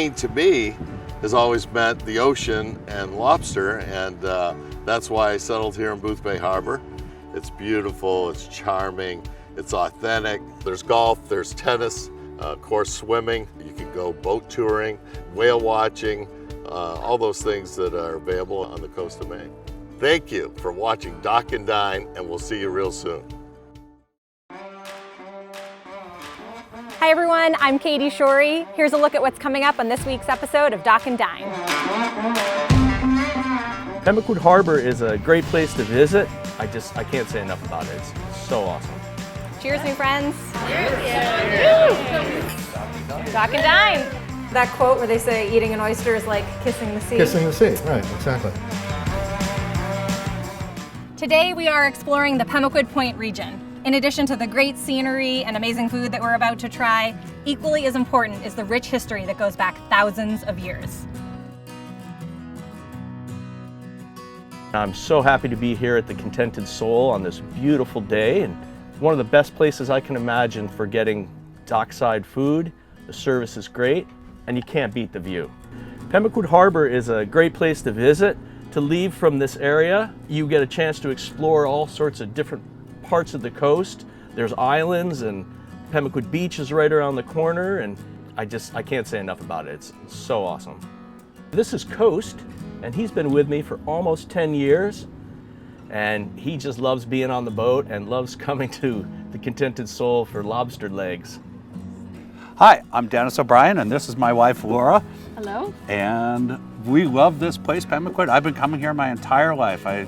Maine to me has always meant the ocean and lobster, and that's why I settled here in Booth Bay Harbor. It's beautiful, it's charming, it's authentic. There's golf, there's tennis, of course swimming. You can go boat touring, whale watching, all those things that are available on the coast of Maine. Thank you for watching Dock and Dine, and we'll see you real soon. Hi everyone, I'm Katie Shorey. Here's a look at what's coming up on this week's episode of Dock and Dine. Pemaquid Harbor is a great place to visit. I can't say enough about it. It's so awesome. Cheers, new friends. Cheers. Dock and Dine. That quote where they say eating an oyster is like kissing the sea. Kissing the sea, right, exactly. Today we are exploring the Pemaquid Point region. In addition to the great scenery and amazing food that we're about to try, equally as important is the rich history that goes back thousands of years. I'm so happy to be here at the Contented Soul on this beautiful day, and one of the best places I can imagine for getting dockside food. The service is great, and you can't beat the view. Pemaquid Harbor is a great place to visit. To leave from this area, you get a chance to explore all sorts of different parts of the coast. There's islands, and Pemaquid Beach is right around the corner, and I can't say enough about it. It's so awesome. This is Coast, and he's been with me for almost 10 years, and he just loves being on the boat and loves coming to the Contented Soul for lobster legs. Hi, I'm Dennis O'Brien, and this is my wife Laura. Hello. And we love this place, Pemaquid. I've been coming here my entire life. I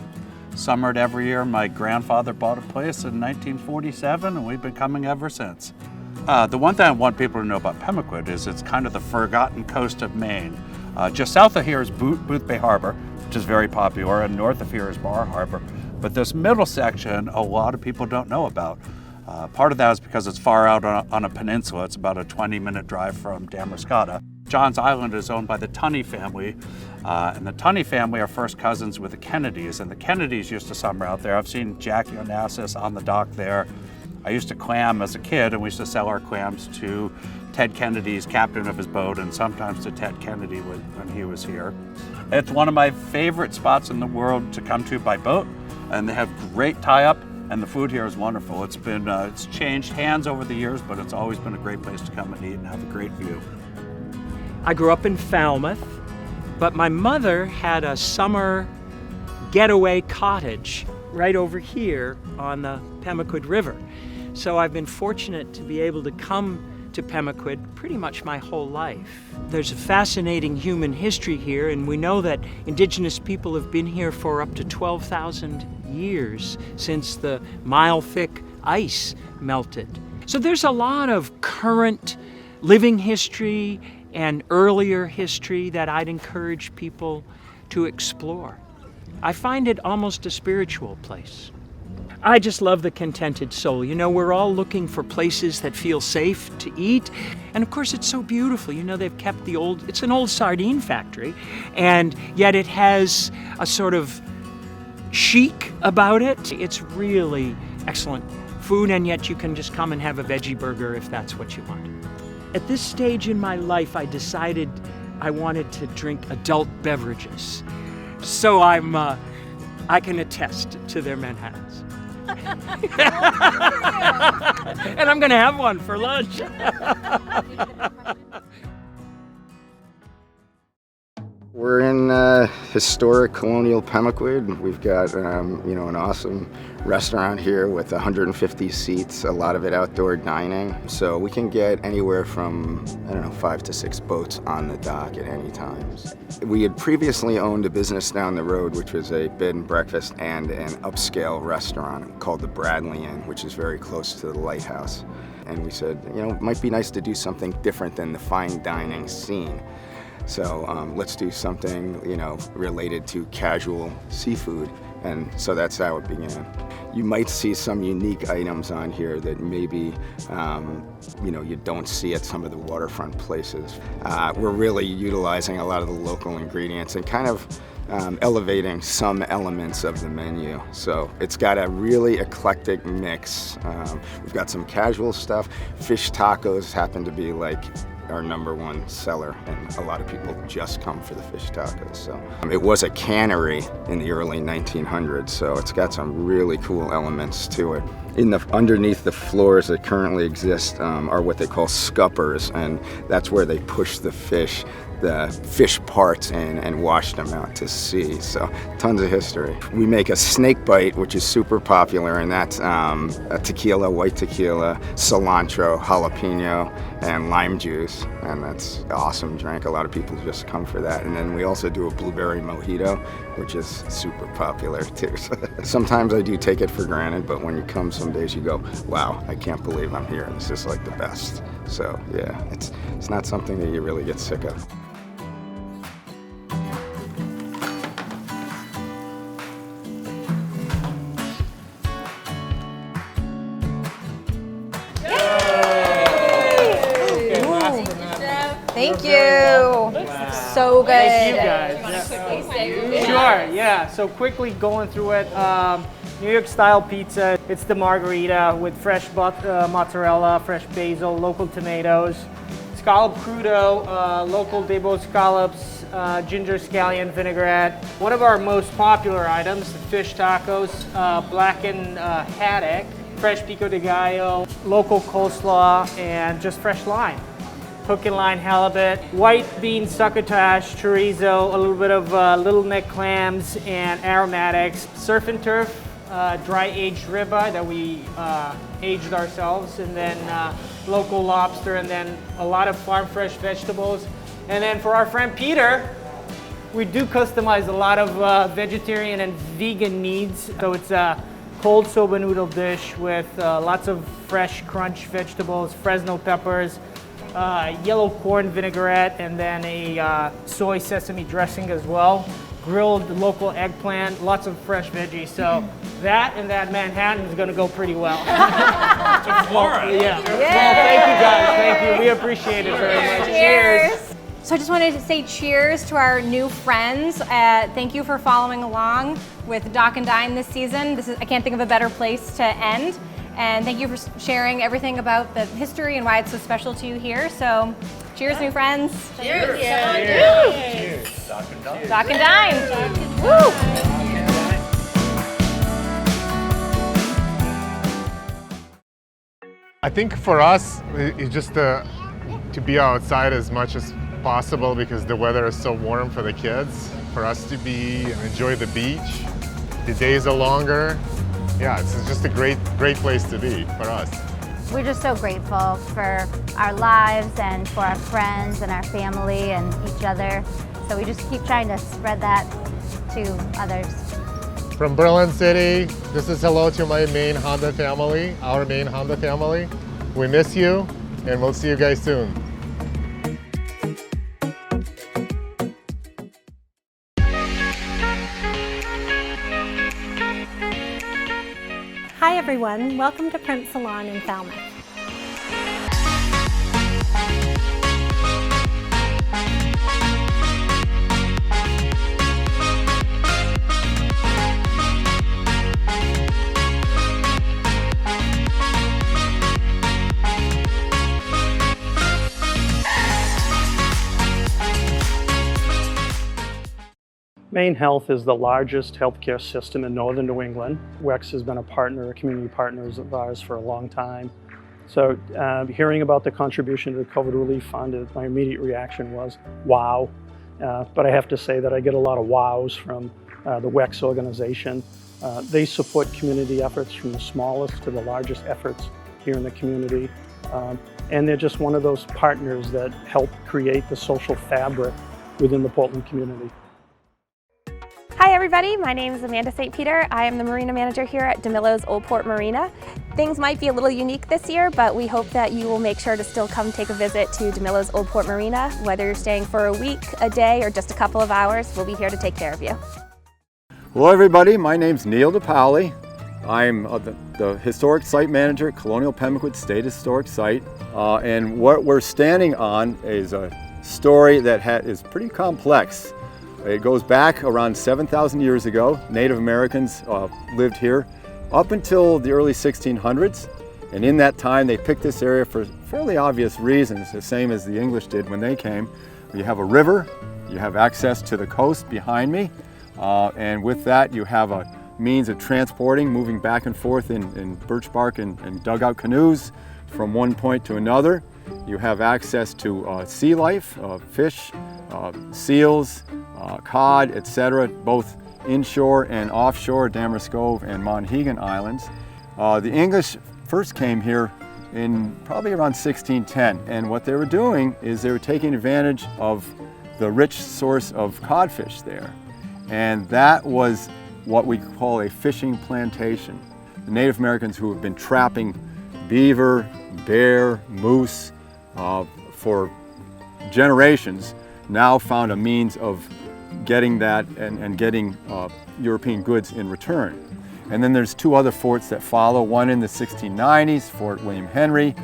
summered every year. My grandfather bought a place in 1947, and we've been coming ever since. The one thing I want people to know about Pemaquid is it's kind of the forgotten coast of Maine. Just south of here is Booth Bay Harbor, which is very popular, and north of here is Bar Harbor. But this middle section, a lot of people don't know about. Part of that is because it's far out on a peninsula. It's about a 20-minute drive from Damariscotta. John's Island is owned by the Tunney family, and the Tunney family are first cousins with the Kennedys, and the Kennedys used to summer out there. I've seen Jackie Onassis on the dock there. I used to clam as a kid, and we used to sell our clams to Ted Kennedy's captain of his boat, and sometimes to Ted Kennedy when he was here. It's one of my favorite spots in the world to come to by boat, and they have great tie-up, and the food here is wonderful. It's changed hands over the years, but it's always been a great place to come and eat and have a great view. I grew up in Falmouth, but my mother had a summer getaway cottage right over here on the Pemaquid River. So I've been fortunate to be able to come to Pemaquid pretty much my whole life. There's a fascinating human history here, and we know that indigenous people have been here for up to 12,000 years since the mile-thick ice melted. So there's a lot of current living history and earlier history that I'd encourage people to explore. I find it almost a spiritual place. I just love the Contented Soul. You know, we're all looking for places that feel safe to eat. And of course, it's so beautiful. You know, they've kept it's an old sardine factory, and yet it has a sort of chic about it. It's really excellent food, and yet you can just come and have a veggie burger if that's what you want. At this stage in my life, I decided I wanted to drink adult beverages. So I can attest to their Manhattans. And I'm gonna have one for lunch. We're in historic Colonial Pemaquid. We've got an awesome restaurant here with 150 seats, a lot of it outdoor dining. So we can get anywhere from, 5 to 6 boats on the dock at any time. We had previously owned a business down the road, which was a bed and breakfast and an upscale restaurant called the Bradley Inn, which is very close to the lighthouse. And we said, it might be nice to do something different than the fine dining scene. So let's do something, related to casual seafood. And so that's how it began. You might see some unique items on here that maybe, you don't see at some of the waterfront places. We're really utilizing a lot of the local ingredients and kind of elevating some elements of the menu. So it's got a really eclectic mix. We've got some casual stuff. Fish tacos happen to be like our #1 seller, and a lot of people just come for the fish tacos. So it was a cannery in the early 1900s, so it's got some really cool elements to it. Underneath the floors that currently exist are what they call scuppers, and that's where they push the fish parts in and wash them out to sea. So tons of history. We make a snake bite, which is super popular, and that's a tequila, white tequila, cilantro, jalapeno, and lime juice, and that's an awesome drink. A lot of people just come for that. And then we also do a blueberry mojito, which is super popular too. So sometimes I do take it for granted, but when you come some days you go, wow, I can't believe I'm here. This is like the best. So yeah, it's not something that you really get sick of. Thank you. So good. Thank you guys. Sure, yeah. So quickly going through it. New York style pizza. It's the margarita with fresh mozzarella, fresh basil, local tomatoes, scallop crudo, local Debo scallops, ginger scallion vinaigrette. One of our most popular items, the fish tacos, blackened haddock, fresh pico de gallo, local coleslaw, and just fresh lime. Hook and line halibut, white bean succotash, chorizo, a little bit of little neck clams and aromatics, surf and turf, dry aged ribeye that we aged ourselves, and then local lobster, and then a lot of farm fresh vegetables. And then for our friend Peter, we do customize a lot of vegetarian and vegan needs. So it's a cold soba noodle dish with lots of fresh crunch vegetables, Fresno peppers, yellow corn vinaigrette, and then a soy sesame dressing as well. Grilled local eggplant, lots of fresh veggies. So that and that Manhattan is going to go pretty well. Well, yeah. Well, thank you guys. Thank you. We appreciate it very much. Cheers. So I just wanted to say cheers to our new friends. Thank you for following along with Dock and Dine this season. I can't think of a better place to end. And thank you for sharing everything about the history and why it's so special to you here. So, cheers, new friends. Cheers. Cheers. Cheers. Dock and Dine. Woo. I think for us, it's just to be outside as much as possible because the weather is so warm for the kids. For us to enjoy the beach. The days are longer. Yeah, it's just a great place to be for us. We're just so grateful for our lives and for our friends and our family and each other. So we just keep trying to spread that to others. From Berlin City, this is hello to my Maine Honda family, our Maine Honda family. We miss you, and we'll see you guys soon. Hi everyone, welcome to Print Salon in Falmouth. Maine Health is the largest healthcare system in northern New England. WEX has been a community partners of ours for a long time. So hearing about the contribution to the COVID Relief Fund, my immediate reaction was, wow. But I have to say that I get a lot of wows from the WEX organization. They support community efforts from the smallest to the largest efforts here in the community. And they're just one of those partners that help create the social fabric within the Portland community. Hi everybody, my name is Amanda St. Peter. I am the Marina Manager here at DeMillo's Old Port Marina. Things might be a little unique this year, but we hope that you will make sure to still come take a visit to DeMillo's Old Port Marina. Whether you're staying for a week, a day, or just a couple of hours, we'll be here to take care of you. Hello everybody, my name's Neil DePaoli. I'm the Historic Site Manager at Colonial Pemaquid State Historic Site. And what we're standing on is a story that is pretty complex. It goes back around 7,000 years ago. Native Americans lived here up until the early 1600s. And in that time, they picked this area for fairly obvious reasons, the same as the English did when they came. You have a river, you have access to the coast behind me, and with that you have a means of transporting, moving back and forth in birch bark and dugout canoes from one point to another. You have access to sea life, fish, seals, cod, etc., both inshore and offshore, Damariscove and Monhegan Islands. The English first came here in probably around 1610, and what they were doing is they were taking advantage of the rich source of codfish there, and that was what we call a fishing plantation. The Native Americans who have been trapping beaver, bear, moose for generations now found a means of getting that and getting European goods in return. And then there's two other forts that follow, one in the 1690s, Fort William Henry,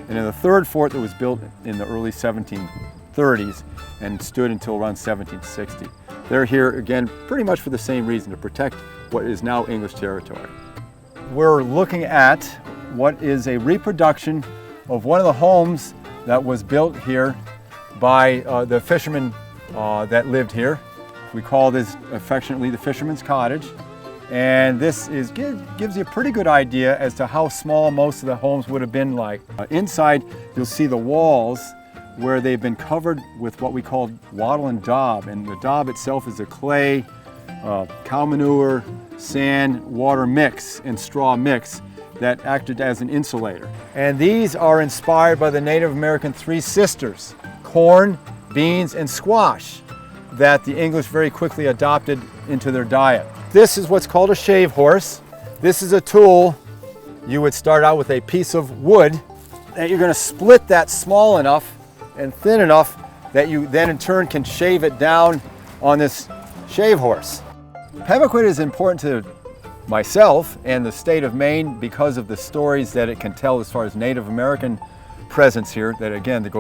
and then the third fort that was built in the early 1730s and stood until around 1760. They're here again pretty much for the same reason, to protect what is now English territory. We're looking at what is a reproduction of one of the homes that was built here by the fishermen that lived here. We call this affectionately the Fisherman's Cottage. And this gives you a pretty good idea as to how small most of the homes would have been like. Inside, you'll see the walls where they've been covered with what we call wattle and daub. And the daub itself is a clay, cow manure, sand, water mix, and straw mix that acted as an insulator. And these are inspired by the Native American three sisters, corn, beans, and squash, that the English very quickly adopted into their diet. This is what's called a shave horse. This is a tool. You would start out with a piece of wood that you're going to split that small enough and thin enough that you then in turn can shave it down on this shave horse. Pemaquid is important to myself and the state of Maine because of the stories that it can tell as far as Native American presence here, that again that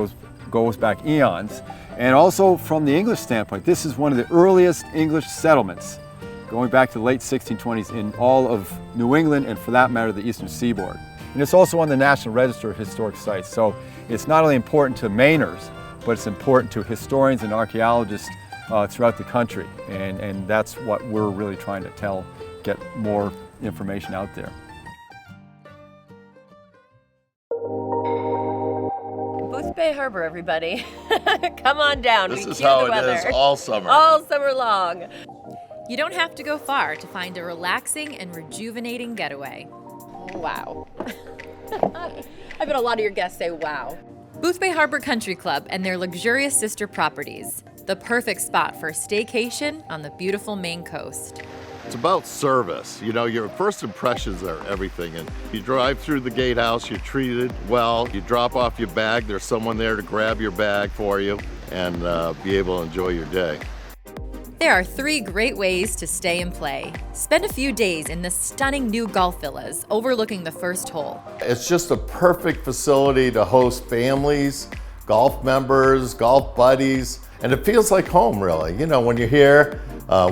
goes back eons. And also from the English standpoint, this is one of the earliest English settlements going back to the late 1620s in all of New England and for that matter the eastern seaboard. And it's also on the National Register of Historic Sites. So it's not only important to Mainers, but it's important to historians and archaeologists throughout the country. And that's what we're really trying to tell, get more information out there. Booth Bay Harbor, everybody. Come on down. This we is cue how the it weather. is all summer. All summer long. You don't have to go far to find a relaxing and rejuvenating getaway. Wow. I bet a lot of your guests say wow. Booth Bay Harbor Country Club and their luxurious sister properties. The perfect spot for a staycation on the beautiful Maine coast. It's about service. You know, your first impressions are everything. And you drive through the gatehouse, you're treated well. You drop off your bag, there's someone there to grab your bag for you and be able to enjoy your day. There are 3 great ways to stay and play. Spend a few days in the stunning new golf villas overlooking the first hole. It's just a perfect facility to host families, golf members, golf buddies, and it feels like home really. You know, when you're here,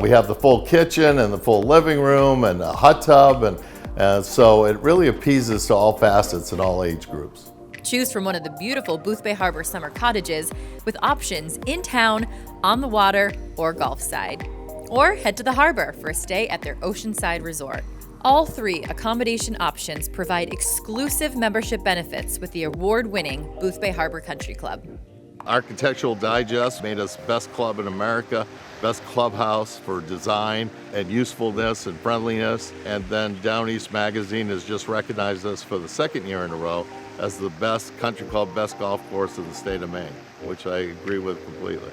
we have the full kitchen and the full living room and a hot tub, and so it really appeases to all facets and all age groups. Choose from one of the beautiful Booth Bay Harbor summer cottages with options in town, on the water, or golf side. Or head to the harbor for a stay at their Oceanside Resort. All 3 accommodation options provide exclusive membership benefits with the award-winning Booth Bay Harbor Country Club. Architectural Digest made us best club in America, best clubhouse for design and usefulness and friendliness. And then Down East Magazine has just recognized us for the 2nd year in a row as the best country club, best golf course in the state of Maine, which I agree with completely.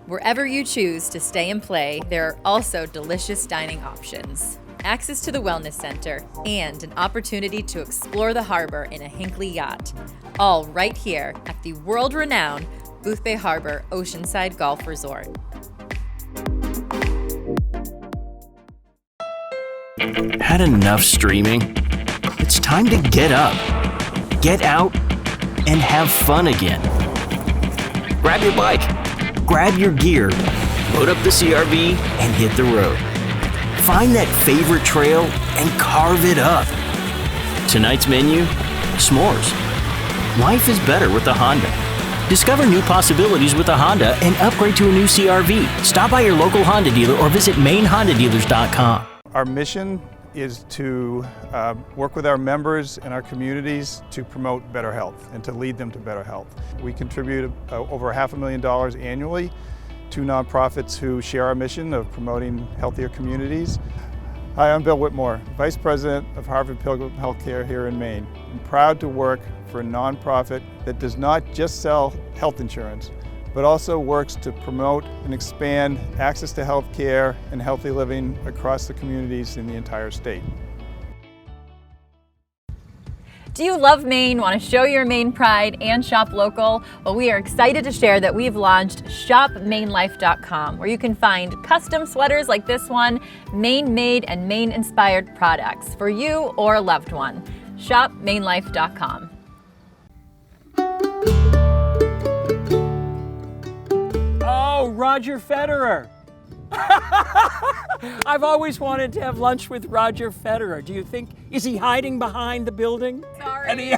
Wherever you choose to stay and play, there are also delicious dining options, access to the Wellness Center, and an opportunity to explore the harbor in a Hinckley yacht. All right here at the world-renowned Booth Bay Harbor Oceanside Golf Resort. Had enough streaming? It's time to get up, get out, and have fun again. Grab your bike, grab your gear, load up the CRV, and hit the road. Find that favorite trail and carve it up. Tonight's menu? S'mores. Life is better with a Honda. Discover new possibilities with a Honda and upgrade to a new CR-V. Stop by your local Honda dealer or visit MaineHondaDealers.com. Our mission is to work with our members and our communities to promote better health and to lead them to better health. We contribute over $500,000 annually to nonprofits who share our mission of promoting healthier communities. Hi, I'm Bill Whitmore, Vice President of Harvard Pilgrim Healthcare here in Maine. I'm proud to work for a nonprofit that does not just sell health insurance, but also works to promote and expand access to health care and healthy living across the communities in the entire state. Do you love Maine, want to show your Maine pride and shop local? Well, we are excited to share that we've launched shopmainelife.com, where you can find custom sweaters like this one, Maine-made and Maine-inspired products for you or a loved one. Shopmainelife.com. Oh, Roger Federer. I've always wanted to have lunch with Roger Federer. Do you think, is he hiding behind the building? Sorry. And he-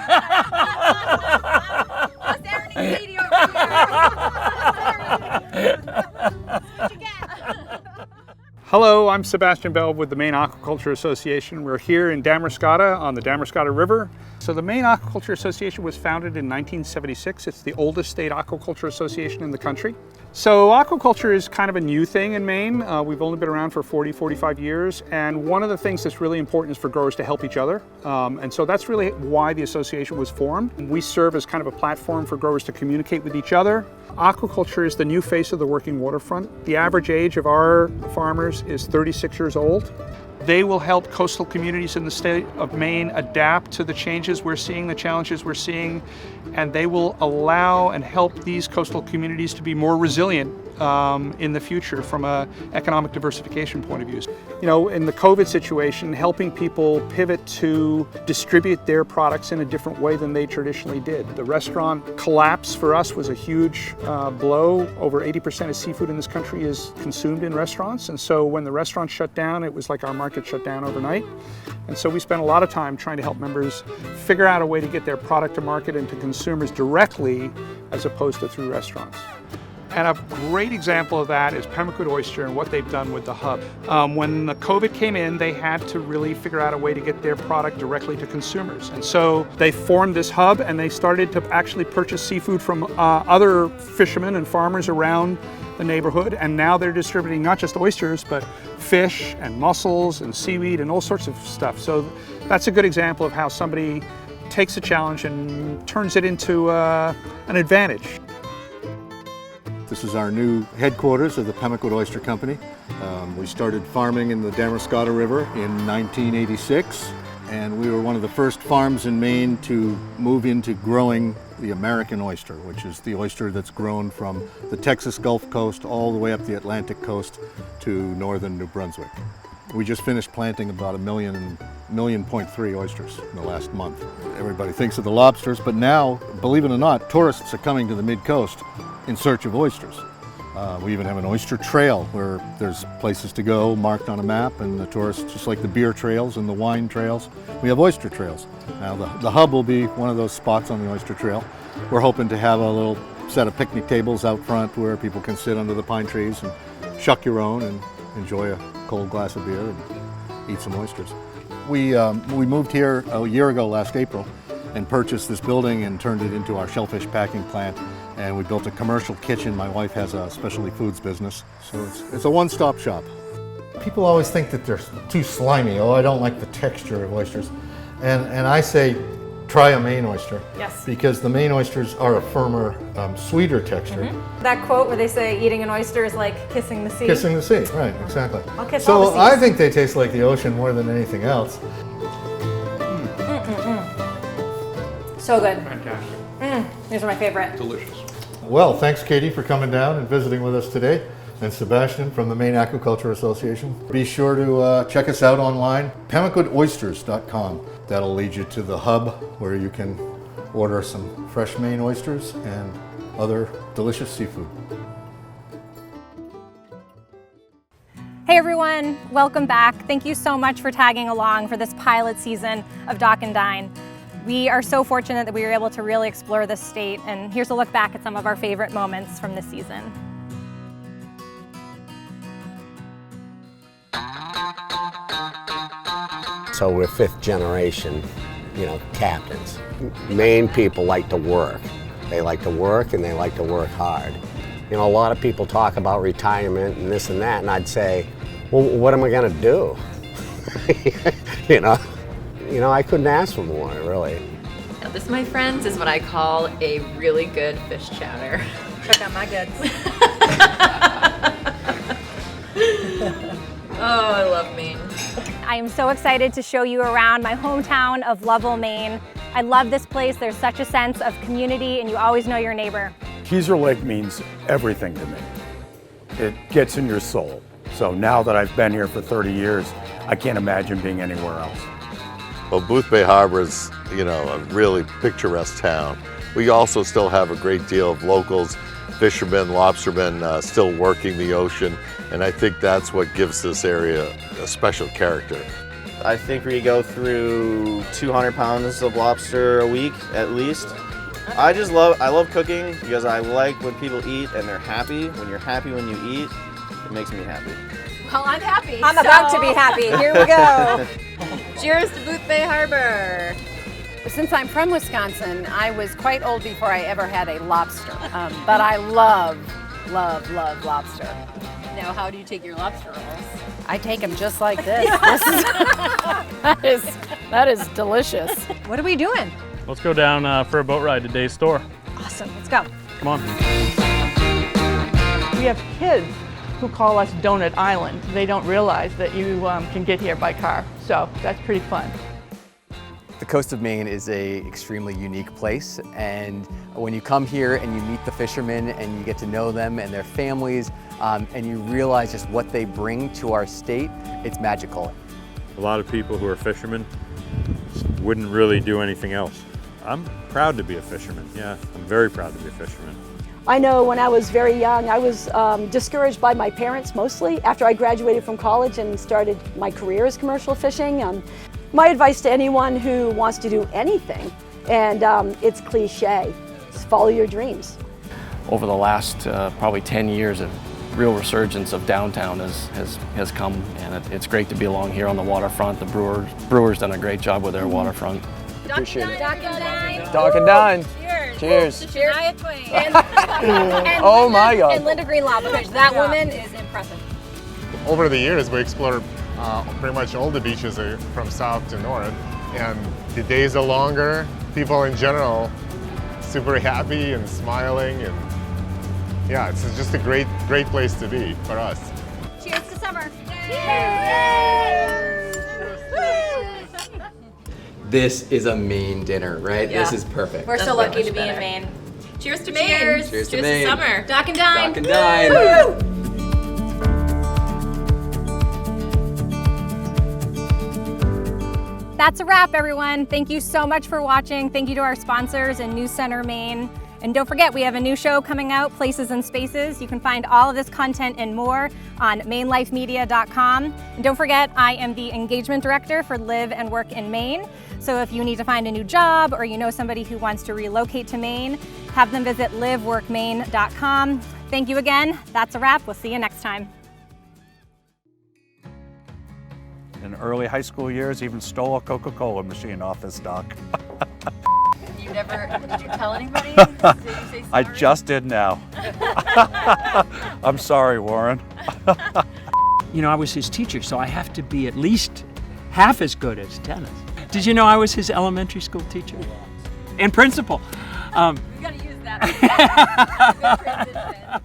Hello, I'm Sebastian Bell with the Maine Aquaculture Association. We're here in Damariscotta on the Damariscotta River. So the Maine Aquaculture Association was founded in 1976. It's the oldest state aquaculture association in the country. So aquaculture is kind of a new thing in Maine. We've only been around for 45 years. And one of the things that's really important is for growers to help each other. And so that's really why the association was formed. We serve as kind of a platform for growers to communicate with each other. Aquaculture is the new face of the working waterfront. The average age of our farmers is 36 years old. They will help coastal communities in the state of Maine adapt to the changes we're seeing, the challenges we're seeing, and they will allow and help these coastal communities to be more resilient in the future from an economic diversification point of view. You know, in the COVID situation, helping people pivot to distribute their products in a different way than they traditionally did. The restaurant collapse for us was a huge blow. Over 80% of seafood in this country is consumed in restaurants, and so when the restaurants shut down, it was like our market shut down overnight. And so we spent a lot of time trying to help members figure out a way to get their product to market and to consumers directly as opposed to through restaurants. And a great example of that is Pemaquid Oyster and what they've done with the hub. When the COVID came in, they had to really figure out a way to get their product directly to consumers. And so they formed this hub and they started to actually purchase seafood from other fishermen and farmers around the neighborhood. And now they're distributing not just oysters, but fish and mussels and seaweed and all sorts of stuff. So that's a good example of how somebody takes a challenge and turns it into an advantage. This is our new headquarters of the Pemaquid Oyster Company. We started farming in the Damariscotta River in 1986, and we were one of the first farms in Maine to move into growing the American oyster, which is the oyster that's grown from the Texas Gulf Coast all the way up the Atlantic coast to northern New Brunswick. We just finished planting about 1.3 million oysters in the last month. Everybody thinks of the lobsters, but now, believe it or not, tourists are coming to the mid-coast in search of oysters. We even have an oyster trail where there's places to go marked on a map, and the tourists, just like the beer trails and the wine trails, we have oyster trails. Now the hub will be one of those spots on the oyster trail. We're hoping to have a little set of picnic tables out front where people can sit under the pine trees and shuck your own and enjoy a cold glass of beer and eat some oysters. We moved here a year ago last April and purchased this building and turned it into our shellfish packing plant. And we built a commercial kitchen. My wife has a specialty foods business, so it's a one-stop shop. People always think that they're too slimy. Oh, I don't like the texture of oysters. And I say, try a Maine oyster. Yes. Because the Maine oysters are a firmer, sweeter texture. That quote where they say eating an oyster is like kissing the sea. Kissing the sea, right, exactly. I'll kiss all the So seas. I think they taste like the ocean more than anything else. So good. Fantastic. These are my favorite. Delicious. Well, thanks Katie for coming down and visiting with us today, and Sebastian from the Maine Aquaculture Association. Be sure to check us out online, PemaquidOysters.com. That'll lead you to the hub where you can order some fresh Maine oysters and other delicious seafood. Hey Hey everyone, welcome back. Thank you so much for tagging along for this pilot season of Dock and Dine. We are so fortunate that we were able to really explore this state, and here's a look back at some of our favorite moments from this season. So we're fifth generation, captains. Maine people like to work. They like to work and they like to work hard. A lot of people talk about retirement and this and that, and I'd say, well, what am I gonna do? I couldn't ask for more, really. Now this, my friends, is what I call a really good fish chowder. Check out my goods. Oh, I love Maine. I am so excited to show you around my hometown of Lovell, Maine. I love this place. There's such a sense of community, and you always know your neighbor. Keezer Lake means everything to me. It gets in your soul. So now that I've been here for 30 years, I can't imagine being anywhere else. Well, Boothbay Harbor is, a really picturesque town. We also still have a great deal of locals, fishermen, lobstermen still working the ocean, and I think that's what gives this area a special character. I think we go through 200 pounds of lobster a week at least. I love cooking because I like when people eat and they're happy. When you're happy when you eat, it makes me happy. Well, I'm happy. I'm about to be happy. Here we go. Cheers to Boothbay Harbor. Since I'm from Wisconsin, I was quite old before I ever had a lobster, but I love lobster. Now, how do you take your lobster rolls? I take them just like this. That is delicious. What are we doing? Let's go down for a boat ride to Day's store. Awesome, let's go. Come on. We have kids who call us Donut Island. They don't realize that you can get here by car, so that's pretty fun. The coast of Maine is an extremely unique place, and when you come here and you meet the fishermen and you get to know them and their families, and you realize just what they bring to our state, it's magical. A lot of people who are fishermen wouldn't really do anything else. I'm proud to be a fisherman, yeah, I'm very proud to be a fisherman. I know when I was very young, I was discouraged by my parents mostly after I graduated from college and started my career as commercial fishing. My advice to anyone who wants to do anything, and it's cliche, is follow your dreams. Over the last probably 10 years, a real resurgence of downtown has come, and it's great to be along here on the waterfront. The Brewers done a great job with their waterfront. Appreciate it. Dock and Dine. Dock and Dine. Cheers. Cheers. Cheers. And Oh my God. And Linda Greenlaw, that woman is impressive. Over the years, we explored pretty much all the beaches from south to north, and the days are longer. People in general, super happy and smiling, and yeah, it's just a great place to be for us. Cheers to summer. This is a Maine dinner, right? Yeah. This is perfect. We're so lucky to be in Maine. Cheers to Maine. Cheers to Maine. Summer. Dock and Dine. Dock and Dine. Woo! That's a wrap, everyone. Thank you so much for watching. Thank you to our sponsors and News Center Maine. And don't forget, we have a new show coming out, Places and Spaces. You can find all of this content and more on mainlifemedia.com. And don't forget, I am the engagement director for Live and Work in Maine. So if you need to find a new job or you know somebody who wants to relocate to Maine, have them visit liveworkmaine.com. Thank you again. That's a wrap. We'll see you next time. In early high school years, even stole a Coca-Cola machine off this dock. Did you tell anybody? Did you say sorry? I just did now. I'm sorry, Warren. I was his teacher, so I have to be at least half as good as Dennis. Did you know I was his elementary school teacher? And principal. You gotta use that. Good transition.